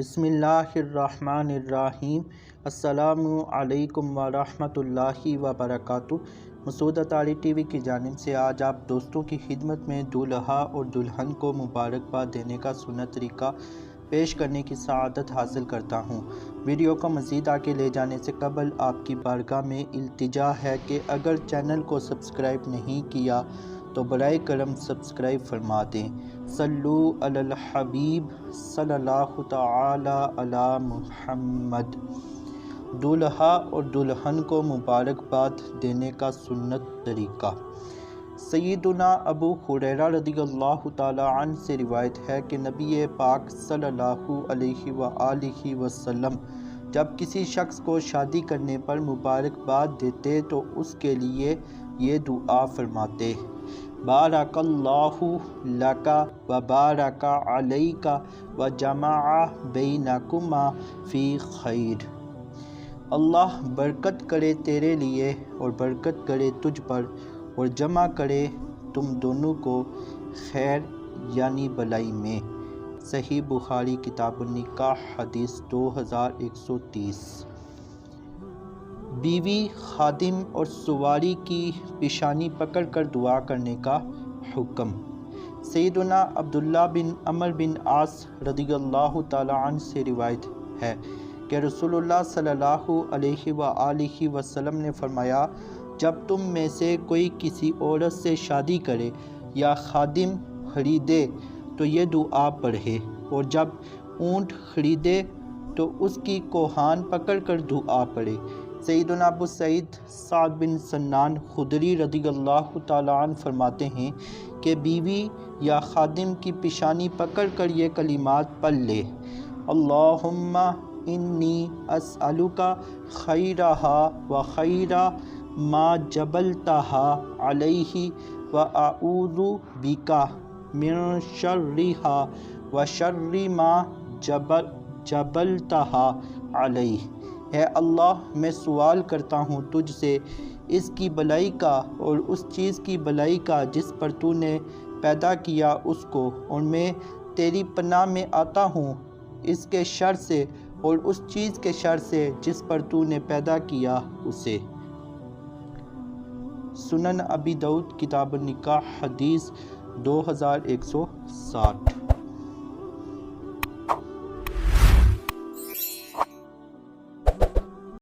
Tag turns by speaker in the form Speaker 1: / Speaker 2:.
Speaker 1: بسم اللہ الرحمن الرحیم۔ السلام علیکم ورحمۃ اللہ وبرکاتہ۔ مسعود اطاری ٹی وی کی جانب سے آج آپ دوستوں کی خدمت میں دولہا اور دلہن کو مبارکباد دینے کا سنت طریقہ پیش کرنے کی سعادت حاصل کرتا ہوں۔ ویڈیو کو مزید آگے لے جانے سے قبل آپ کی بارگاہ میں التجا ہے کہ اگر چینل کو سبسکرائب نہیں کیا تو برائے کرم سبسکرائب فرما دیں۔ صلو علی الحبیب صلی اللہ تعالی علی محمد۔ دولہا اور دلہن کو مبارکباد دینے کا سنت طریقہ۔ سیدنا ابو ہریرہ رضی اللہ تعالی عنہ سے روایت ہے کہ نبی پاک صلی اللہ علیہ وآلہ وسلم جب کسی شخص کو شادی کرنے پر مبارکباد دیتے تو اس کے لیے یہ دعا فرماتے: بارک اللہ لک و بارک علیک و جمع بینکما فی خیر۔ اللہ برکت کرے تیرے لیے اور برکت کرے تجھ پر اور جمع کرے تم دونوں کو خیر یعنی بھلائی میں۔ صحیح بخاری کتاب النکاح حدیث 2130۔ بیوی، خادم اور سواری کی پیشانی پکڑ کر دعا کرنے کا حکم۔ سیدنا عبداللہ بن عمرو بن عاص رضی اللہ تعالی عنہ سے روایت ہے کہ رسول اللہ صلی اللہ علیہ وآلہ وسلم نے فرمایا: جب تم میں سے کوئی کسی عورت سے شادی کرے یا خادم خریدے تو یہ دعا پڑھے، اور جب اونٹ خریدے تو اس کی کوہان پکڑ کر دعا پڑھے۔ سیدنا ابو سعید سعد بن سنان خدری رضی اللہ تعالی عنہ فرماتے ہیں کہ بیوی یا خادم کی پیشانی پکڑ کر یہ کلمات پڑھ لے: اللہم انی اسألک خیرہا و خیر ما جبلتہا علیہ و اعوذ بک من شرہا و شر ما جبلتہا علیہ۔ اے اللہ، میں سوال کرتا ہوں تجھ سے اس کی بھلائی کا اور اس چیز کی بھلائی کا جس پر تو نے پیدا کیا اس کو، اور میں تیری پناہ میں آتا ہوں اس کے شر سے اور اس چیز کے شر سے جس پر تو نے پیدا کیا اسے۔ سنن ابی داؤد کتاب النکاح حدیث 2160۔